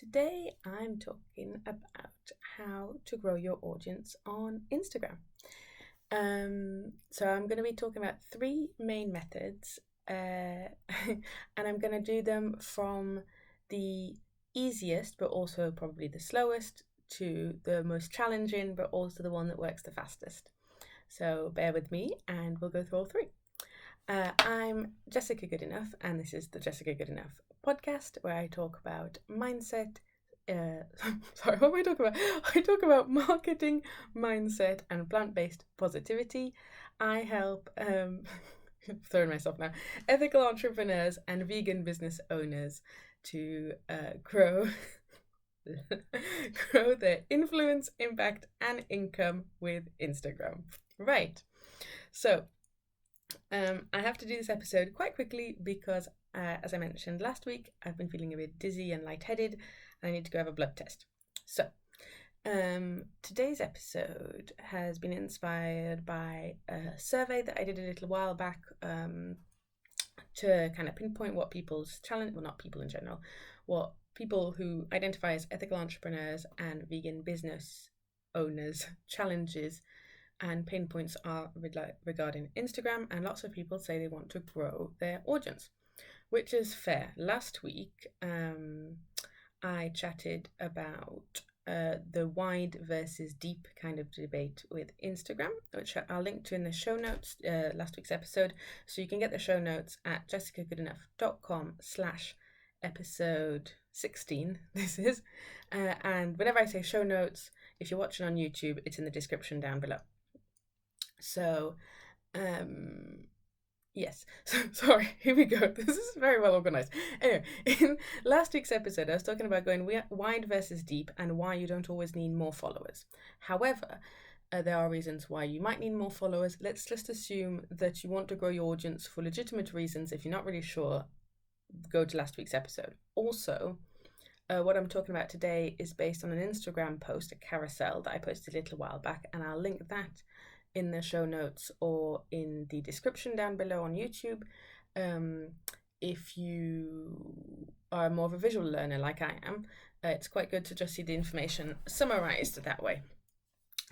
Today I'm talking about how to grow your audience on Instagram. So I'm going to be talking about three main methods, and I'm going to do them from the easiest, but also probably the slowest, to the most challenging, but also the one that works the fastest. So bear with me, and we'll go through all three. I'm Jessica Goodenough, and this is the Jessica Goodenough Podcast, where I talk about mindset. Sorry, what am I talking about? I talk about marketing, mindset, and plant-based positivity. I help, throwing myself now, ethical entrepreneurs and vegan business owners to grow their influence, impact, and income with Instagram. Right. So, I have to do this episode quite quickly because, as I mentioned last week, I've been feeling a bit dizzy and lightheaded, and I need to go have a blood test. So, today's episode has been inspired by a survey that I did a little while back to kind of pinpoint what people's challenge, well, not people in general, what people who identify as ethical entrepreneurs and vegan business owners challenges and pain points are regarding Instagram, and lots of people say they want to grow their audience, which is fair. Last week, I chatted about the wide versus deep kind of debate with Instagram, which I'll link to in the show notes, last week's episode. So you can get the show notes at jessicagoodenough.com/episode 16, this is. And whenever I say show notes, if you're watching on YouTube, it's in the description down below. So, yes. So, sorry, here we go. This is very well organized. Anyway, in last week's episode, I was talking about going wide versus deep and why you don't always need more followers. However, there are reasons why you might need more followers. Let's just assume that you want to grow your audience for legitimate reasons. If you're not really sure, go to last week's episode. Also, what I'm talking about today is based on an Instagram post, a carousel that I posted a little while back, and I'll link that in the show notes or in the description down below on YouTube. If you are more of a visual learner like I am, it's quite good to just see the information summarized that way.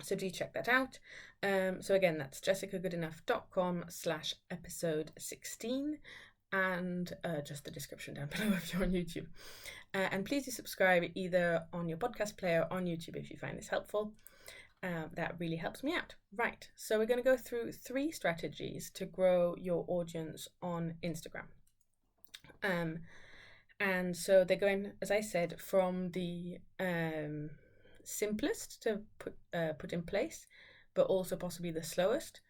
So do check that out. So again, that's jessicagoodenough.com/episode 16 and just the description down below if you're on YouTube. And please do subscribe either on your podcast player or on YouTube if you find this helpful. That really helps me out. Right, so we're going to go through three strategies to grow your audience on Instagram. And so they're going, as I said, from the simplest to put in place, but also possibly the slowest,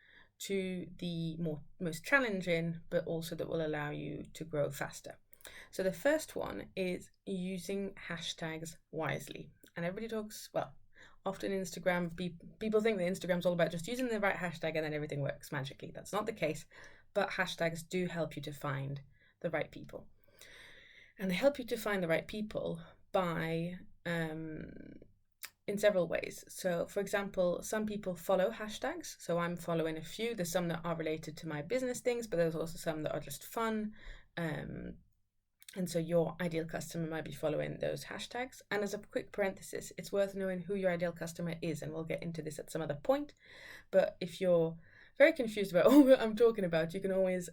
to the most challenging, but also that will allow you to grow faster. So the first one is using hashtags wisely. And everybody talks, well, often Instagram, people think that Instagram's all about just using the right hashtag and then everything works magically. That's not the case, but hashtags do help you to find the right people. And they help you to find the right people by in several ways. So, for example, some people follow hashtags. So I'm following a few. There's some that are related to my business things, but there's also some that are just fun. And so your ideal customer might be following those hashtags. And as a quick parenthesis, it's worth knowing who your ideal customer is. And we'll get into this at some other point. But if you're very confused about what I'm talking about, you can always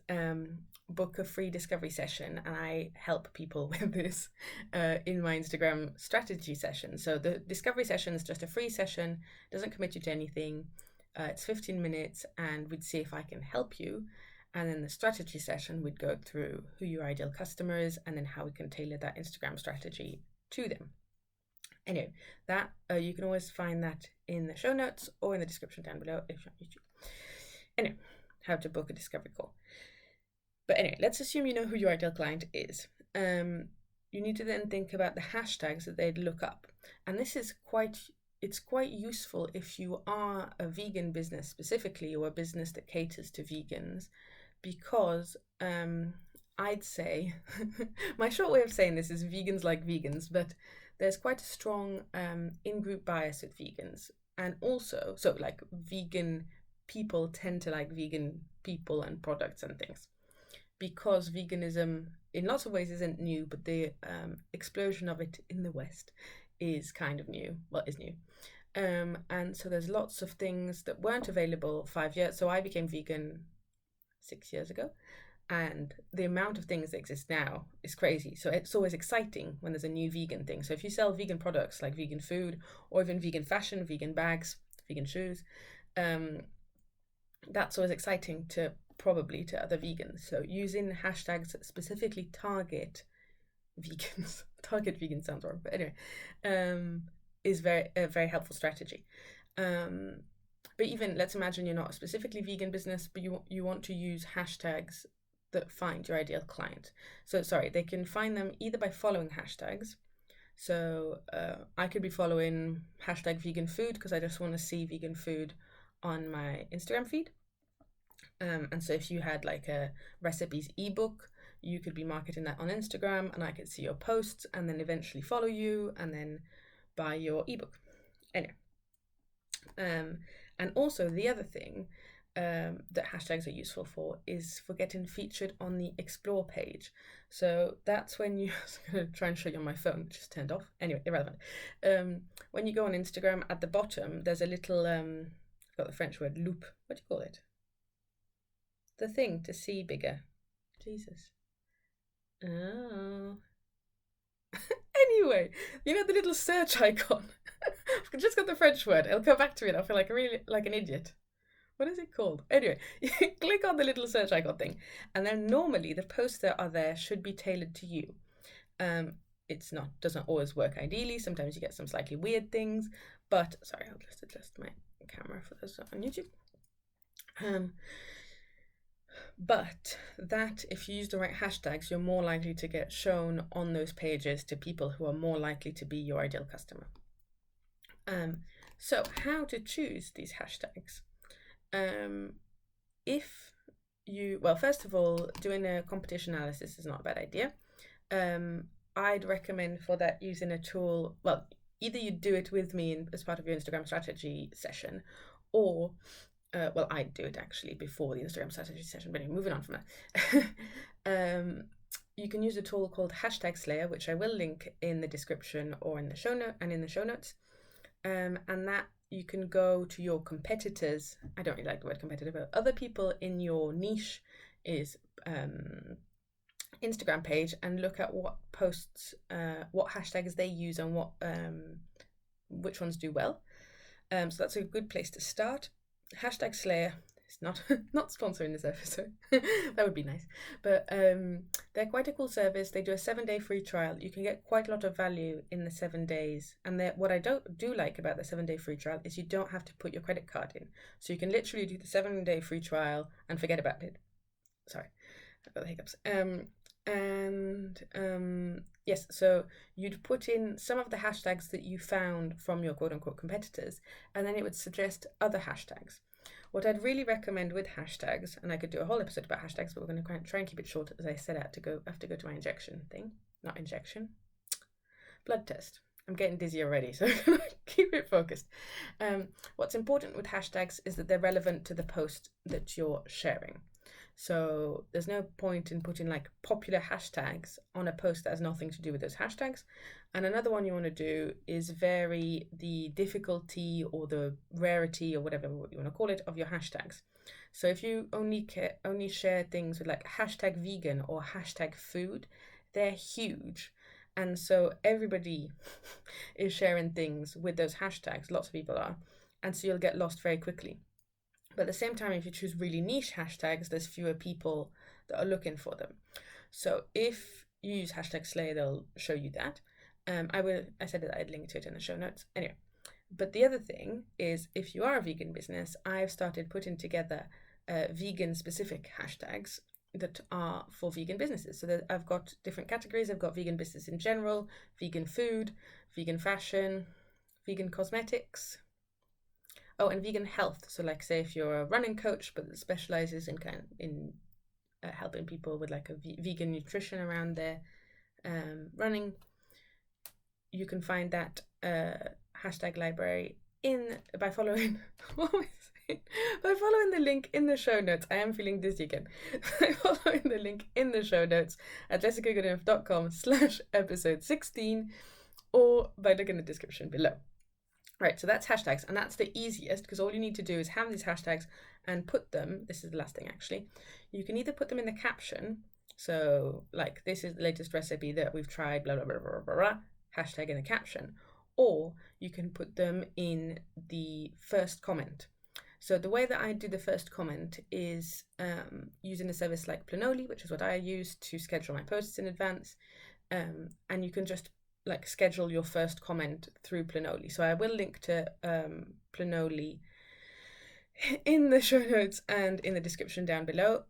book a free discovery session. And I help people with this in my Instagram strategy session. So the discovery session is just a free session, doesn't commit you to anything. It's 15 minutes and we'd see if I can help you. And then the strategy session, we'd go through who your ideal customer is and then how we can tailor that Instagram strategy to them. Anyway, that you can always find that in the show notes or in the description down below if you're on YouTube. Anyway, how to book a discovery call. But anyway, let's assume you know who your ideal client is. You need to then think about the hashtags that they'd look up. And this is quite useful if you are a vegan business specifically, or a business that caters to vegans, because I'd say, my short way of saying this is vegans like vegans, but there's quite a strong in-group bias with vegans. And also, so like vegan people tend to like vegan people and products and things. because veganism in lots of ways isn't new, but the explosion of it in the West is kind of new. Well, is new. And so there's lots of things that weren't available 5 years. So I became vegan 6 years ago, and the amount of things that exist now is crazy. So it's always exciting when there's a new vegan thing. So if you sell vegan products like vegan food, or even vegan fashion, vegan bags, vegan shoes, that's always exciting to other vegans. So using hashtags that specifically target vegans, target vegan sounds wrong, but anyway, is a very helpful strategy. But even, let's imagine you're not a specifically vegan business, but you want to use hashtags that find your ideal client. So they can find them either by following hashtags. So I could be following hashtag vegan food because I just want to see vegan food on my Instagram feed. And so if you had like a recipes ebook, you could be marketing that on Instagram, and I could see your posts and then eventually follow you and then buy your ebook. Anyway, and also the other thing that hashtags are useful for is for getting featured on the explore page. So that's when you, I'm going to try and show you on my phone, which is turned off. Anyway, irrelevant. When you go on Instagram, at the bottom, there's a little, I've got the French word, loupe. What do you call it? The thing to see bigger. Jesus. Oh. Anyway, you know the little search icon? I've just got the French word. It'll come back to me and I'll feel like an idiot. What is it called? Anyway, you click on the little search icon thing, and then normally the posts that are there should be tailored to you. Doesn't always work ideally. Sometimes you get some slightly weird things, but sorry, I'll just adjust my camera for those on YouTube. But that if you use the right hashtags, you're more likely to get shown on those pages to people who are more likely to be your ideal customer. So how to choose these hashtags? First of all, doing a competition analysis is not a bad idea. I'd recommend for that using a tool. Well, either you do it with me as part of your Instagram strategy session, or I'd do it actually before the Instagram strategy session, but anyway, moving on from that. You can use a tool called Hashtag Slayer, which I will link in the description or in the show notes. And that you can go to your competitors. I don't really like the word competitor, but other people in your niche is Instagram page, and look at what posts, what hashtags they use, and which ones do well. So that's a good place to start. Hashtag Slayer is not sponsoring this episode. That would be nice, but they're quite a cool service. They do a 7-day free trial. You can get quite a lot of value in the 7 days, and what I do like about the 7-day free trial is you don't have to put your credit card in, so you can literally do the 7-day free trial and forget about it. Sorry, I've got the hiccups. Yes, so you'd put in some of the hashtags that you found from your quote-unquote competitors, and then it would suggest other hashtags. What I'd really recommend with hashtags, and I could do a whole episode about hashtags, but we're going to try and keep it short, as I said, I have to go to my blood test. I'm getting dizzy already, so I'm going to keep it focused. What's important with hashtags is that they're relevant to the post that you're sharing. So there's no point in putting like popular hashtags on a post that has nothing to do with those hashtags. And another one you want to do is vary the difficulty or the rarity or whatever you want to call it of your hashtags. So if you only share things with like hashtag vegan or hashtag food, they're huge. And so everybody is sharing things with those hashtags. Lots of people are. And so you'll get lost very quickly. But at the same time, if you choose really niche hashtags, there's fewer people that are looking for them. So if you use hashtag Slayer, they'll show you that. I said that I'd link to it in the show notes. Anyway, but the other thing is, if you are a vegan business, I've started putting together vegan specific hashtags that are for vegan businesses. So I've got different categories. I've got vegan business in general, vegan food, vegan fashion, vegan cosmetics. Oh, and vegan health. So like, say if you're a running coach, but that specializes in helping people with like a vegan nutrition around their running, you can find that hashtag library by following. What was By following the link in the show notes, I am feeling dizzy again. By following the link in the show notes at jessicagoodenough.com/episode 16, or by looking in the description below. Right, so that's hashtags, and that's the easiest because all you need to do is have these hashtags and put them. This is the last thing actually. You can either put them in the caption, so like this is the latest recipe that we've tried, blah blah blah blah blah, blah, hashtag in the caption, or you can put them in the first comment. So the way that I do the first comment is using a service like Planoly, which is what I use to schedule my posts in advance, and you can just like schedule your first comment through Planoly. So I will link to Planoly in the show notes and in the description down below.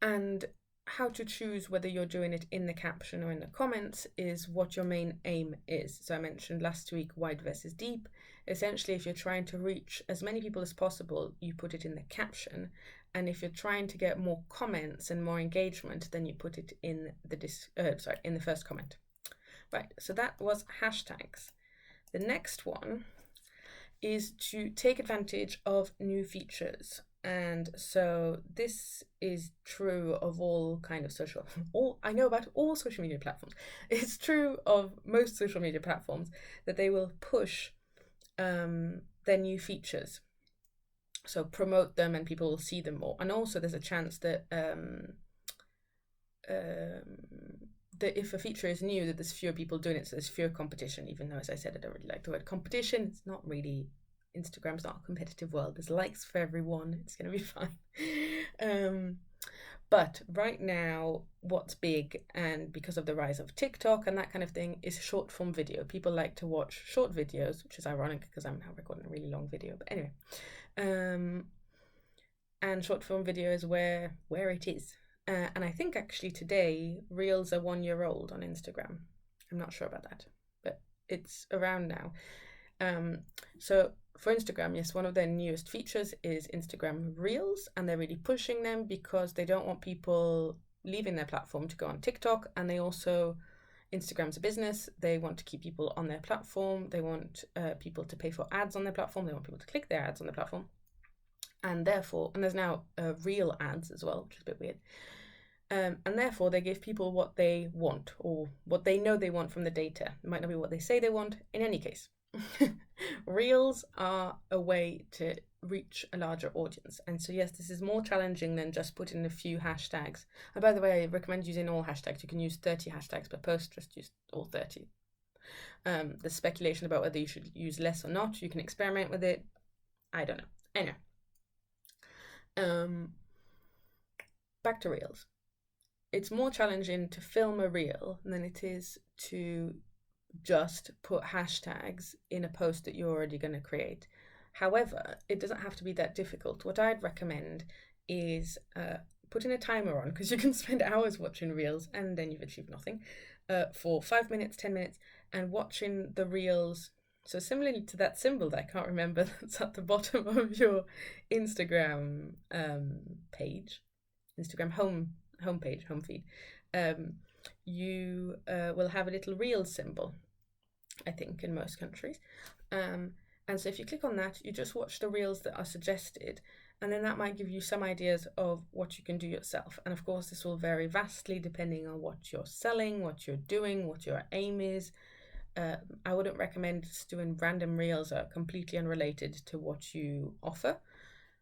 And how to choose whether you're doing it in the caption or in the comments is what your main aim is. So I mentioned last week wide versus deep. Essentially, if you're trying to reach as many people as possible, you put it in the caption. And if you're trying to get more comments and more engagement, then you put it in the in the first comment. Right, so that was hashtags. The next one is to take advantage of new features. And so this is true of all kind of I know about all social media platforms. It's true of most social media platforms that they will push their new features. So promote them and people will see them more. And also there's a chance that that if a feature is new, that there's fewer people doing it, so there's fewer competition, even though, as I said, I don't really like the word competition. It's not really, Instagram's not a competitive world. There's likes for everyone. It's going to be fine. But right now, what's big, and because of the rise of TikTok and that kind of thing, is short form video. People like to watch short videos, which is ironic because I'm now recording a really long video. But anyway, and short form video is where it is. And I think actually today, Reels are 1 year old on Instagram. I'm not sure about that, but it's around now. So for Instagram, yes, one of their newest features is Instagram Reels, and they're really pushing them because they don't want people leaving their platform to go on TikTok. And they also, Instagram's a business, they want to keep people on their platform. They want people to pay for ads on their platform. They want people to click their ads on their platform. And therefore, and there's now real ads as well, which is a bit weird. And therefore, they give people what they want, or what they know they want from the data. It might not be what they say they want. In any case, Reels are a way to reach a larger audience. And so, yes, this is more challenging than just putting a few hashtags. And by the way, I recommend using all hashtags. You can use 30 hashtags per post, just use all 30. There's speculation about whether you should use less or not. You can experiment with it. I don't know. Anyway. Back to Reels. It's more challenging to film a reel than it is to just put hashtags in a post that you're already going to create. However, it doesn't have to be that difficult. What I'd recommend is putting a timer on, because you can spend hours watching reels and then you've achieved nothing, for 5 minutes, 10 minutes, and watching the reels. So similarly to that symbol that I can't remember that's at the bottom of your Instagram page, Instagram homepage, home feed, you will have a little reel symbol, I think, in most countries. And so if you click on that, you just watch the reels that are suggested, and then that might give you some ideas of what you can do yourself. And of course, this will vary vastly depending on what you're selling, what you're doing, what your aim is. I wouldn't recommend just doing random reels that are completely unrelated to what you offer.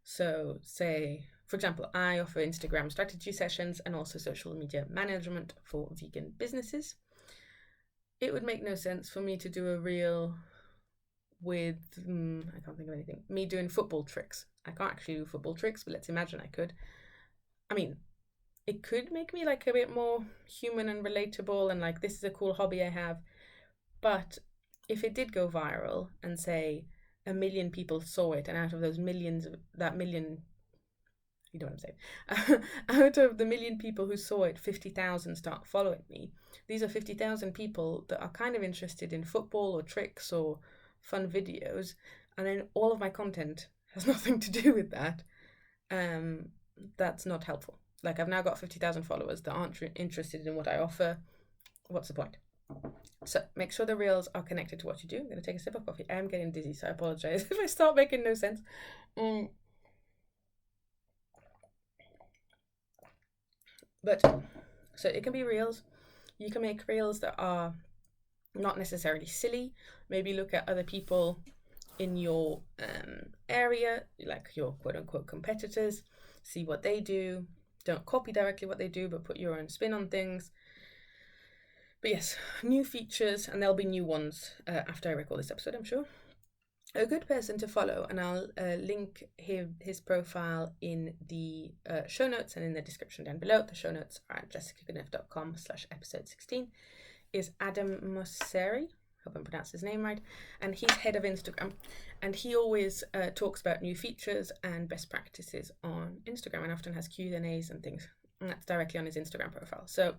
So say, for example, I offer Instagram strategy sessions and also social media management for vegan businesses. It would make no sense for me to do a reel with, I can't think of anything, me doing football tricks. I can't actually do football tricks, but let's imagine I could. I mean, it could make me like a bit more human and relatable and like, this is a cool hobby I have. But if it did go viral and say 1 million people saw it, and out of those millions, that million, you know what I'm saying, out of the 1 million people who saw it, 50,000 start following me. These are 50,000 people that are kind of interested in football or tricks or fun videos, and then all of my content has nothing to do with that. That's not helpful. Like, I've now got 50,000 followers that aren't interested in what I offer. What's the point? So make sure the reels are connected to what you do. I'm going to take a sip of coffee. I am getting dizzy, so I apologize if I start making no sense. But so it can be reels. You can make reels that are not necessarily silly. Maybe look at other people in your area, like your quote unquote competitors, see what they do. Don't copy directly what they do, but put your own spin on things. But yes, new features, and there'll be new ones after I record this episode, I'm sure. A good person to follow, and I'll link his profile in the show notes and in the description down below. The show notes are at jessicagoodenough.com/episode 16, is Adam Mosseri. Hope I'm pronounced his name right. And he's head of Instagram. And he always talks about new features and best practices on Instagram, and often has Q&As and things. And that's directly on his Instagram profile. So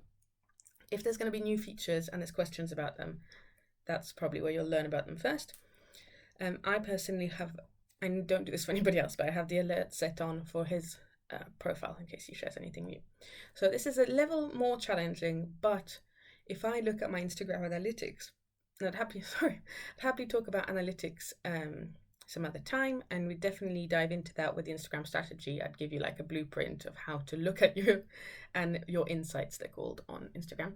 if there's going to be new features and there's questions about them, that's probably where you'll learn about them first. I personally I don't do this for anybody else, but I have the alert set on for his profile in case he shares anything new. So this is a level more challenging, but if I look at my Instagram analytics, and I'd happily talk about analytics some other time, and we definitely dive into that with the Instagram strategy. I'd give you like a blueprint of how to look at you and your insights, they're called on Instagram,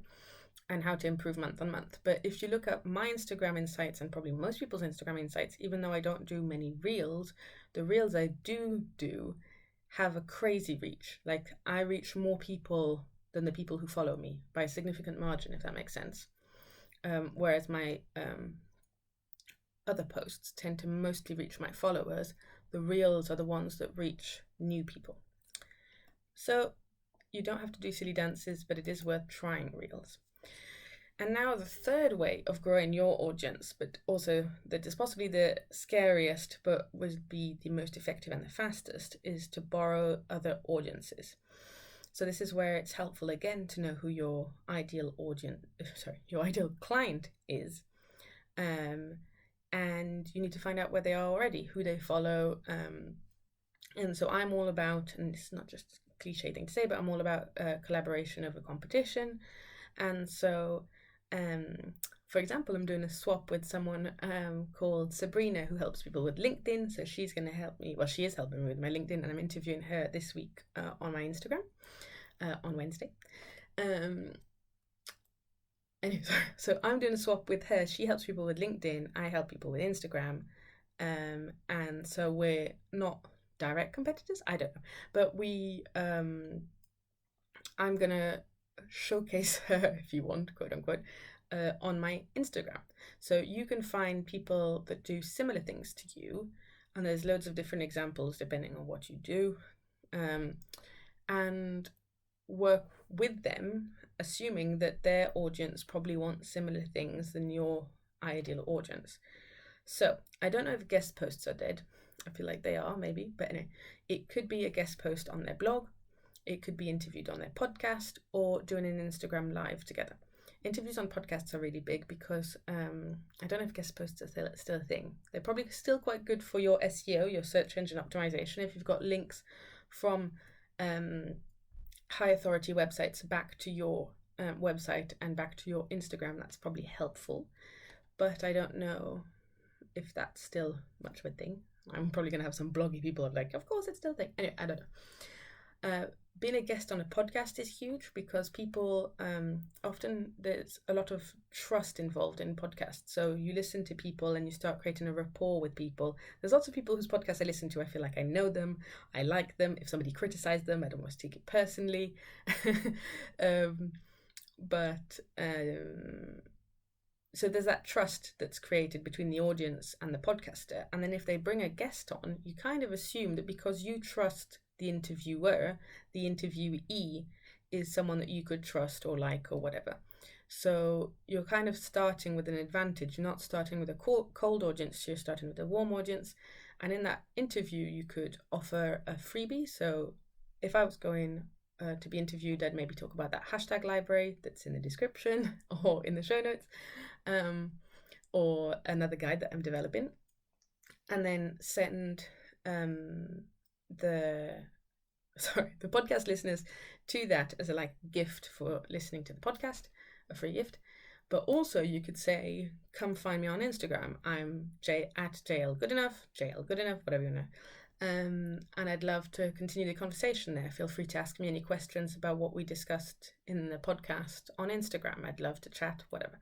and how to improve month on month. But if you look at my Instagram insights, and probably most people's Instagram insights, even though I don't do many reels, the reels I do have a crazy reach. Like I reach more people than the people who follow me by a significant margin, if that makes sense. Whereas my other posts tend to mostly reach my followers. The reels are the ones that reach new people. So you don't have to do silly dances, but it is worth trying reels. And now the third way of growing your audience, but also that is possibly the scariest, but would be the most effective and the fastest, is to borrow other audiences. So this is where it's helpful again to know who your ideal client is. And you need to find out where they are already, who they follow. And so I'm all about, and it's not just a cliche thing to say, but I'm all about collaboration over competition. And so, for example, I'm doing a swap with someone called Sabrina, who helps people with LinkedIn. So she's going to help me. Well, she is helping me with my LinkedIn, and I'm interviewing her this week on my Instagram on Wednesday. Anyway, so I'm doing a swap with her. She helps people with LinkedIn. I help people with Instagram. And so we're not direct competitors. I don't know. But I'm going to showcase her, if you want, quote unquote, on my Instagram. So you can find people that do similar things to you. And there's loads of different examples depending on what you do. And work with them, assuming that their audience probably wants similar things than your ideal audience. So I don't know if guest posts are dead. I feel like they are, maybe. But anyway, it could be a guest post on their blog. It could be interviewed on their podcast, or doing an Instagram live together. Interviews on podcasts are really big because I don't know if guest posts are still a thing. They're probably still quite good for your SEO, your search engine optimization. If you've got links from high authority websites back to your website and back to your Instagram, that's probably helpful. But I don't know if that's still much of a thing. I'm probably going to have some bloggy people like, of course it's still a thing. Anyway, I don't know. Being a guest on a podcast is huge because people often there's a lot of trust involved in podcasts. So you listen to people and you start creating a rapport with people. There's lots of people whose podcasts I listen to, I feel like I know them, I like them. If somebody criticizes them, I'd almost take it personally. So there's that trust that's created between the audience and the podcaster. And then if they bring a guest on, you kind of assume that because you trust the interviewer, the interviewee is someone that you could trust or like or whatever. So you're kind of starting with an advantage. You're not starting with a cold audience, you're starting with a warm audience. And in that interview, you could offer a freebie. So if I was going to be interviewed, I'd maybe talk about that hashtag library that's in the description or in the show notes, or another guide that I'm developing, and then send the podcast listeners to that as a gift for listening to the podcast, a free gift. But also you could say, come find me on Instagram. I'm at JL Goodenough, whatever you know. And I'd love to continue the conversation there. Feel free to ask me any questions about what we discussed in the podcast on Instagram. I'd love to chat, whatever.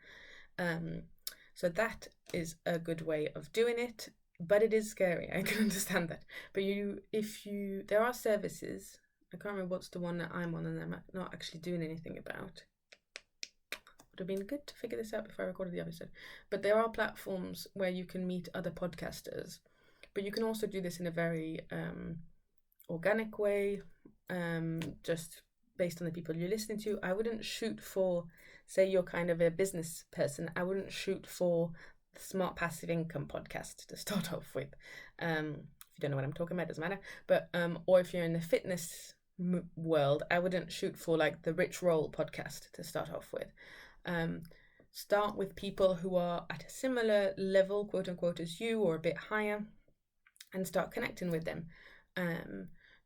So that is a good way of doing it, but it is scary. I can understand that. But there are services. I can't remember what's the one that I'm on and I'm not actually doing anything about. Would have been good to figure this out before I recorded the episode. But there are platforms where you can meet other podcasters. But you can also do this in a very organic way, just based on the people you're listening to. I wouldn't shoot for, say you're kind of a business person, I wouldn't shoot for the Smart Passive Income podcast to start off with. If you don't know what I'm talking about, it doesn't matter. But or if you're in the fitness world, I wouldn't shoot for like the Rich Roll podcast to start off with. Start with people who are at a similar level, quote unquote, as you, or a bit higher, and start connecting with them.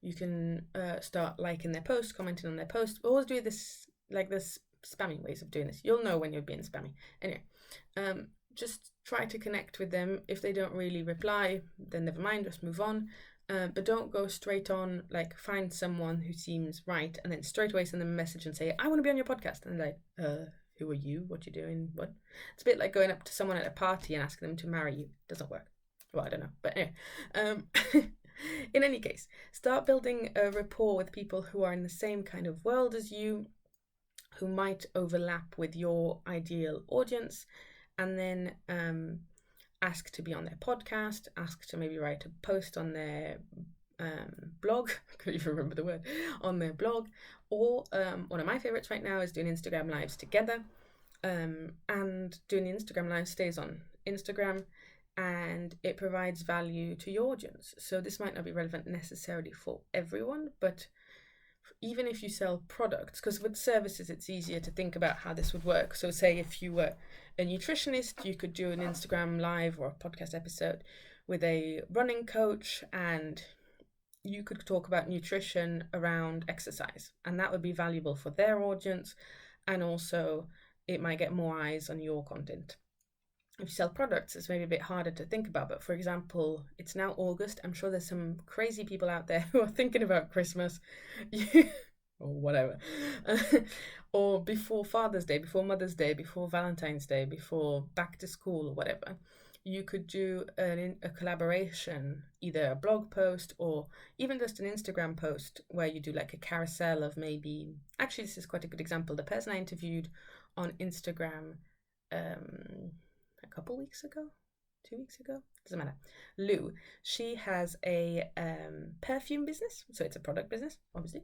You can start liking their posts, commenting on their posts. Always do this, like this spammy ways of doing this. You'll know when you're being spammy. Anyway, just try to connect with them. If they don't really reply, then never mind, just move on. But don't go straight on, like find someone who seems right and then straight away send them a message and say, I want to be on your podcast. And they're like, who are you? What you doing? What? It's a bit like going up to someone at a party and asking them to marry you. It doesn't work. Well, I don't know. But anyway, in any case, start building a rapport with people who are in the same kind of world as you, who might overlap with your ideal audience, and then ask to be on their podcast, ask to maybe write a post on their blog, I can't even remember the word, on their blog, or one of my favorites right now is doing Instagram lives together, and doing the Instagram live stays on Instagram, and it provides value to your audience. So this might not be relevant necessarily for everyone, but even if you sell products, because with services it's easier to think about how this would work. So say if you were a nutritionist, you could do an Instagram live or a podcast episode with a running coach, and you could talk about nutrition around exercise, and that would be valuable for their audience, and also it might get more eyes on your content. If you sell products, it's maybe a bit harder to think about, but for example, it's now August. I'm sure there's some crazy people out there who are thinking about Christmas or whatever, or before Father's Day, before Mother's Day, before Valentine's Day, before back to school or whatever. You could do a collaboration, either a blog post or even just an Instagram post where you do like a carousel of maybe, actually this is quite a good example. The person I interviewed on Instagram a couple weeks ago, 2 weeks ago, doesn't matter, Lou, she has a perfume business, so it's a product business obviously,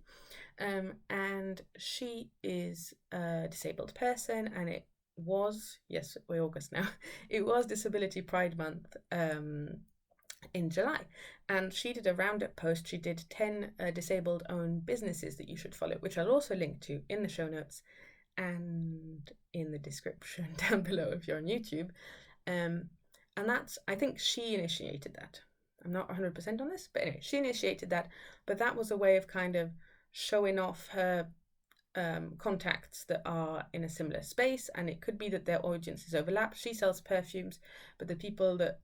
and she is a disabled person, and it was, yes, we're August now, it was Disability Pride Month in July, and she did a roundup post. She did 10 disabled owned businesses that you should follow, which I'll also link to in the show notes and in the description down below if you're on YouTube. And that's, I think she initiated that. I'm not 100% on this, but anyway, she initiated that. But that was a way of kind of showing off her contacts that are in a similar space, and it could be that their audiences overlap. She sells perfumes, but the people that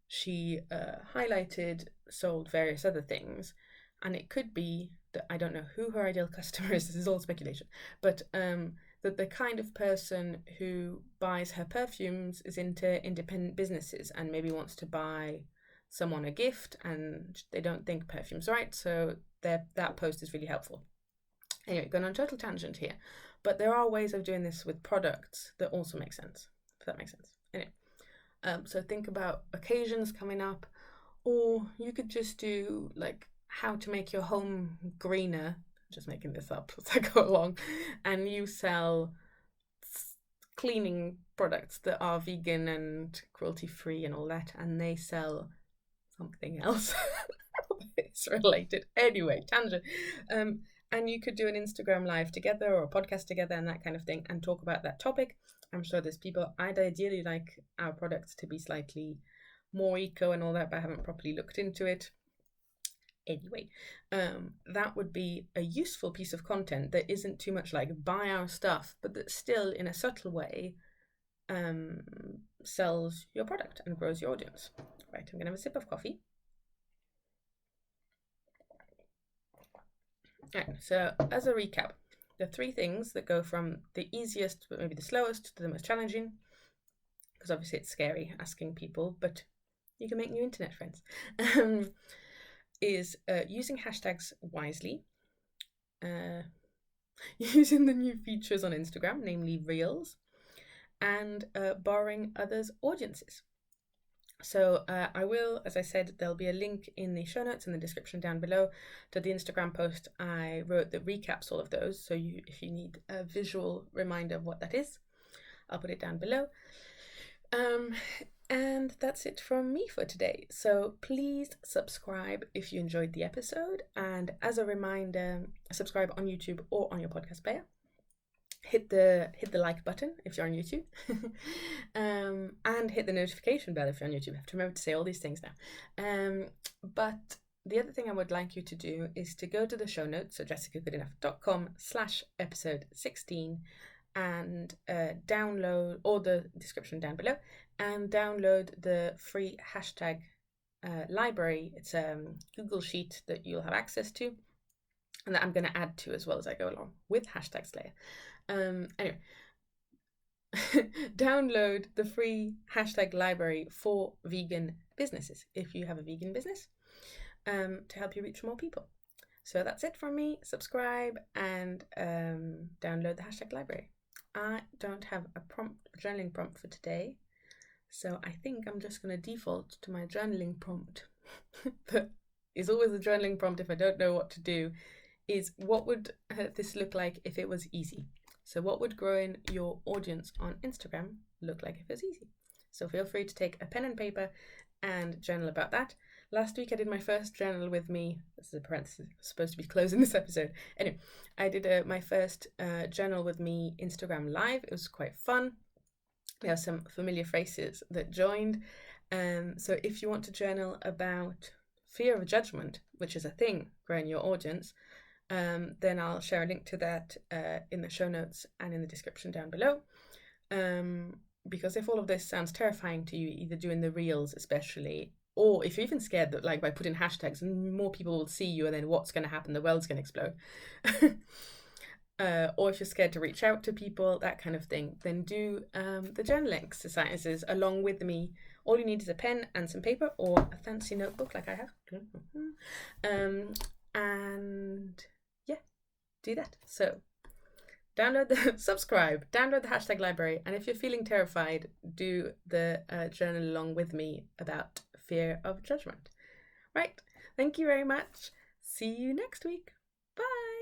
she highlighted sold various other things, and it could be that, I don't know who her ideal customer is, this is all speculation, but that the kind of person who buys her perfumes is into independent businesses and maybe wants to buy someone a gift and they don't think perfume's right, so that post is really helpful. Anyway, going on a total tangent here, but there are ways of doing this with products that also make sense, if that makes sense. Anyway, so think about occasions coming up, or you could just do like how to make your home greener, just making this up as I go along, and you sell cleaning products that are vegan and cruelty free and all that, and they sell something else it's related. Anyway, tangent. And you could do an Instagram live together or a podcast together and that kind of thing and talk about that topic. I'm sure there's people, I'd ideally like our products to be slightly more eco and all that, but I haven't properly looked into it. anyway, that would be a useful piece of content that isn't too much like buy our stuff, but that still in a subtle way sells your product and grows your audience. Right, I'm gonna have a sip of coffee. Right, so as a recap, the 3 things that go from the easiest but maybe the slowest to the most challenging, because obviously it's scary asking people, but you can make new internet friends, is using hashtags wisely, using the new features on Instagram, namely Reels, and borrowing others' audiences. So I will, as I said, there'll be a link in the show notes in the description down below to the Instagram post I wrote that recaps all of those. So if you need a visual reminder of what that is, I'll put it down below. And that's it from me for today. So please subscribe if you enjoyed the episode. And as a reminder, subscribe on YouTube or on your podcast player. Hit the like button if you're on YouTube, and hit the notification bell if you're on YouTube. I have to remember to say all these things now. But the other thing I would like you to do is to go to the show notes, so jessicagoodenough.com/episode 16, and download, or the description down below, and download the free hashtag library. It's a Google Sheet that you'll have access to, and that I'm going to add to as well as I go along with hashtag Slayer. Anyway, download the free hashtag library for vegan businesses if you have a vegan business, to help you reach more people. So that's it from me. Subscribe and download the hashtag library. I don't have a journaling prompt for today, so I think I'm just going to default to my journaling prompt. That is always a journaling prompt if I don't know what to do, is what would this look like if it was easy? So what would growing your audience on Instagram look like if it was easy? So feel free to take a pen and paper and journal about that. Last week I did my first journal with me. This is a parenthesis, supposed to be closing this episode. Anyway, I did my first journal with me Instagram live. It was quite fun. There are some familiar faces that joined. So if you want to journal about fear of judgment, which is a thing growing your audience, then I'll share a link to that in the show notes and in the description down below. Because if all of this sounds terrifying to you, either doing the reels especially, or if you're even scared that like by putting hashtags more people will see you and then what's going to happen, the world's going to explode, or if you're scared to reach out to people, that kind of thing, then do the journaling exercises along with me. All you need is a pen and some paper, or a fancy notebook like I have. And yeah, do that. So subscribe, download the hashtag library, and if you're feeling terrified, do the journal along with me about fear of judgment. Right, thank you very much. See you next week. Bye.